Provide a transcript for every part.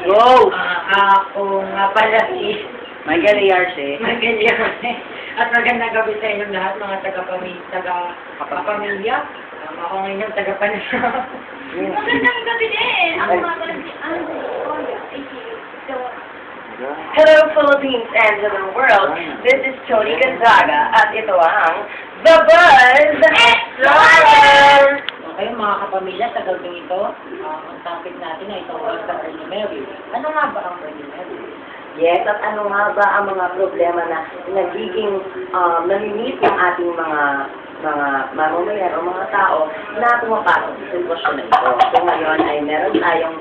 Go! Ako nga pala si Michael Ayarse. Michael Yarne. At magandang gabi sa inyong lahat, mga taga-pamilya. Ako ngayon yung taga-panasa. Magandang gabi din. Ako nga pala si Andrew Oya. Hello Philippines and hello world. This is Tony Gonzaga at ito ang The Buzz Explorer! Okay, mga kapamilya, sa gabing ito, ang topic natin ay tungkol sa early marriage. Ano nga ba ang early marriage? Yes, at ano nga ba ang mga problema na nagiging nami-meet ng ating mga mamamayan o mga tao na pumapasok sa sitwasyon na ito. So ngayon ay meron tayong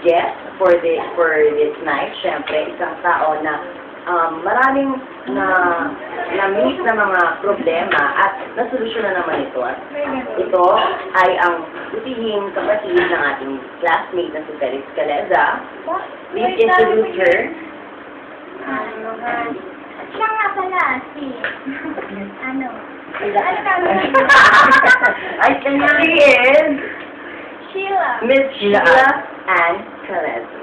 guest for this night. Siyempre, isang tao na maraming na-meet na mga problema at nasolusyon na naman ito. At ito ay ang utihing kapatid ng ating classmate na si Felix Caleza. Please introduce her. Siya nga pala, si... ano? Ay, kanya is Sheila. Miss Sheila Ann Caleza.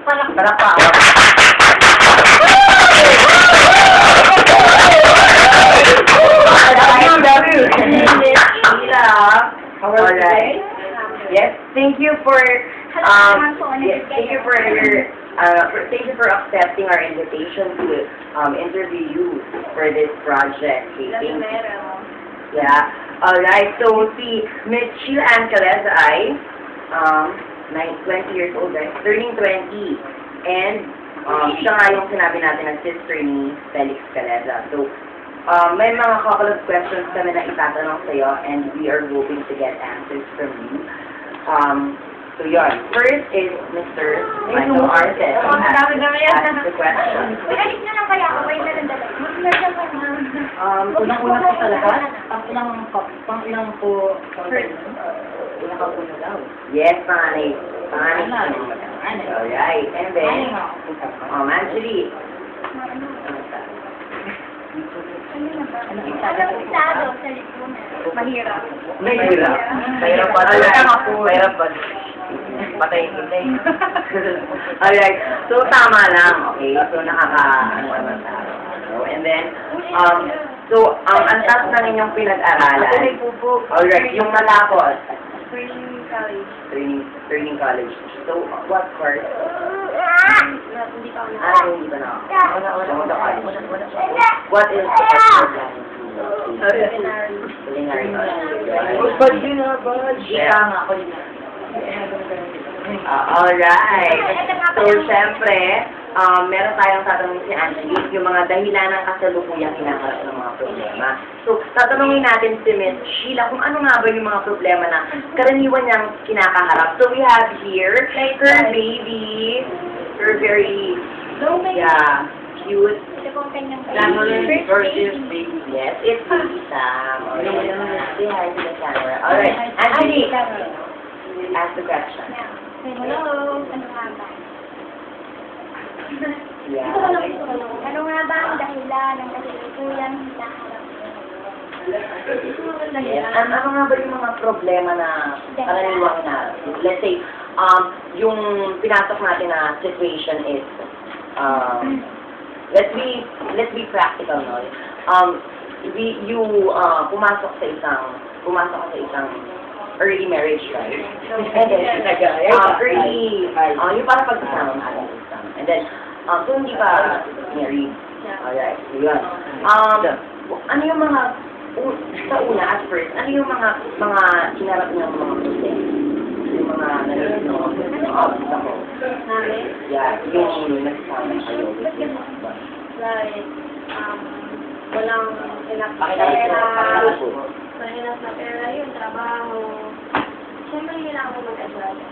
Palakpak. Alright. Yes, thank you for thank you for accepting our invitation to interview you for this project. Okay, thank you. Yeah. Alright, so si Miss Sheila Ann Caleza ay 20 years old, right? Turning 20. And siya nga yung sinabi natin na sister ni Felix Caleza. So, may mga couple of questions kami na itatanong sa'yo and we are hoping to get answers from you. So, yun. First is Mr. Michael Arce. Ask the question. Alis na lang kaya ako. Wait na lang dala. Magmerdang ka na. Unang-una po talaga, pang-ilang po, una ka po na daw. Yes, panganay. Panganay. Panganay. Alright. And then, Manjuli. Ano na ba? Anong estado sa lipunan? Mahirap. Mahirap. Mahirap ba? Mahirap ba? Patay. Alright. So, tama lang. Okay. So, nakaka-ano tayo. And then, ang task na ninyong pinag-aralan. Alright. Yung malapot. Training college. So, what course? Hindi pa ako Hindi ba na? What is the culinary college? Alright. So, syempre, meron tayong tatanungin si Angelique, yung mga dahilan ng kasalukuyang hinaharap ng mga problema. So, tatanungin natin si Miss Sheila kung ano nga ba yung mga problema na karaniwan niyang kinakaharap. So, we have here her baby, her very, cute, versus baby. Yes, it's Lisa. Say hi to the camera. Alright, Angelique, ask the question. Hello. Ano nga ba? Yeah. Ano nga ba ang dahilan ng kasalukuyang hinaharap? Yes. Ano nga ba yung mga problema na karaniwang na, let's say, yung pinasok natin na situation is, let's be practical, no? Pumasok ka sa isang early marriage, right? Yung para pagsasama natin. And then, so hindi pa married. Alright, so yun. Ano yung mga, sa una, at first, ano yung mga hinarap ng mga problema? Yung mga obstacle? Yeah, yung nagsasama kayo. Like, walang enough mahirap na pera yun, trabaho. Siyempre, kailangan mo mag-advance.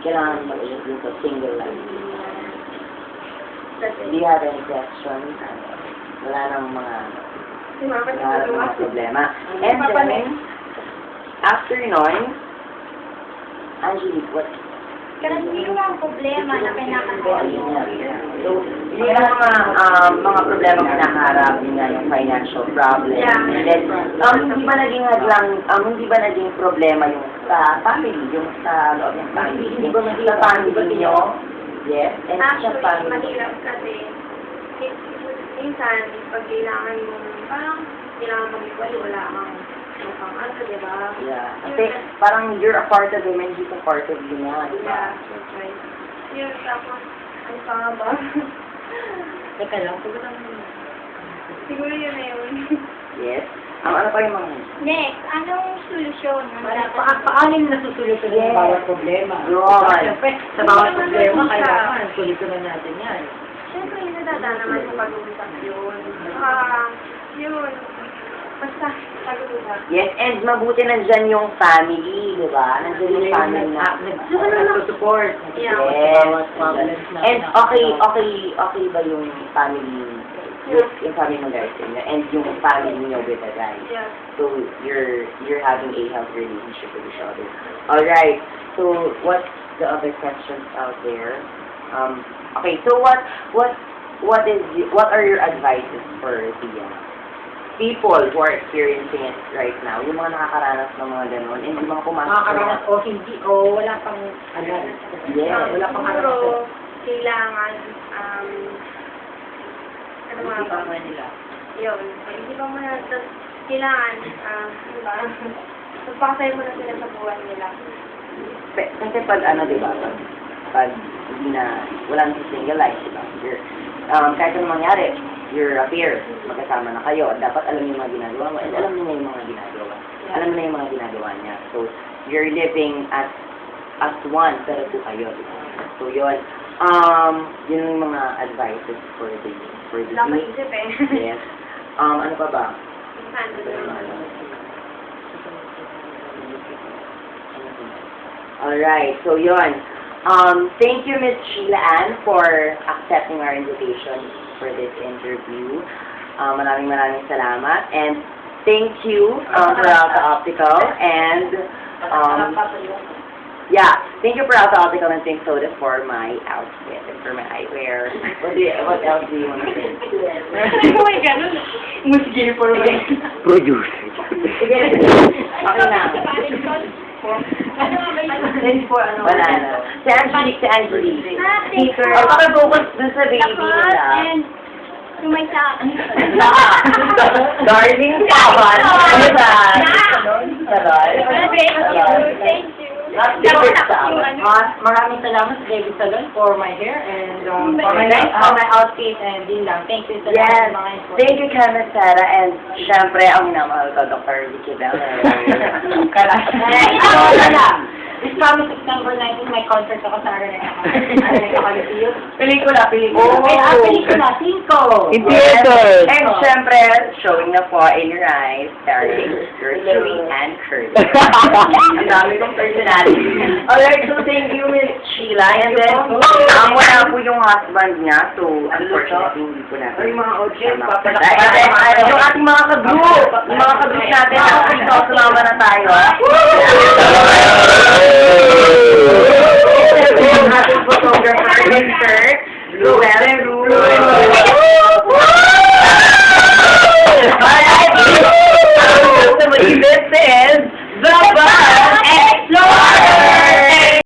Kailangan mag-isip yung single life. That's Do you have any questions? Wala nang mga problema. And then, after nun, Angelique, what? Karaniwang problema na kinakaharap. So, yun ang mga problema kinakaharap, yun nga yung financial problem. Yeah. And then, hindi ba naging problema yung sa family, yung sa loob ng family. Sa family niyo, yes, and sa Actually, family. mahirap kasi minsan, pag kailangan mo, parang kailangan mag-iwalay, wala kang mukhang ano, di ba? Yeah. Kasi parang you're a part of him and he's a part of you na, di ba? Yeah, that's right. Yun, tapos, ano pa nga ba? Teka lang, siguro Siguro yun na yun. Yes. Ano pa yung mga... Next, anong solusyon? paano yung nasusolusyon ng bawat problema? Yun. Siyempre, sa bawat problema, kailangan solusyonan natin yan. Siyempre, yung nadadanaman sa pag-uusap yun. Yun. Basta, pag-uusap. Yes, and mabuti nandyan yung family, di ba? Nandyan yung family na... Nagsusupport. Yes. Bawat problems na. And okay ba yung family yung family ng guys and yung family niyo with the guys? Yeah. So you're having a healthy relationship with each other. Alright. So what's the other questions out there? Okay, so what are your advices for the people who are experiencing it right now? Yung mga nakakaranas ng mga ganon, and yung mga pumasok Makakaranas o hindi, o wala pang alam. Yes. Wala pang alam. Siguro, kailangan, ano nga Hindi ba? pa man nila. Yun. Hindi pa muna, tapos kailangan, ano ba? Magpakasaya mo na sila sa buhay nila. Kasi pag ano, di ba, pag hindi na, wala na sa single life, di ba? Kahit anong mangyari, you're a peer, magkasama na kayo, dapat alam niyo yung mga ginagawa mo, and alam niyo na yung mga ginagawa. Alam niyo na yung mga ginagawa niya. So, you're living as one, pero po kayo, di ba? So, yun. Yun yung mga advices for the Wala youth. maisip eh. Yes. Ano pa ba? Alright, so yun. Thank you, Ms. Sheila Ann, for accepting our invitation for this interview. Maraming salamat. And thank you, Peralta Optical. And, yeah, thank you, Peralta Optical and Think Soda for my outfit and for my eyewear. What else do you want to say? Oh my God, Musgil for me. Produce. Sige, okay na. Wala na. Si Angelique. Speaker. O, pakibukod dun sa baby nila. And, sumaysa. Darling Kawan. Ano ba? Salon? Thank you. Maraming salamat sa David Salon for my hair and for my outfit and din lang. Thank you sa Yes. mga info. Thank you, Kenneth Sarah, and syempre, ang minamahal ko, Dr. Vicky Bell. This coming September 19, may concert ako sa Araneta. Pelikula. Pelikula, 5. In theater. And syempre, showing na po In Your Eyes, starring Mercury and Curtis. Ang dami kong personality. Alright, so thank you, Miss Sheila. And then, wala po yung husband niya, so unfortunately, hindi po natin. Ay, mga audience, Yung ating mga ka-group, yung mga ka-group natin, dito, sumama na tayo. Yung ating photographer, Mr. Ruel.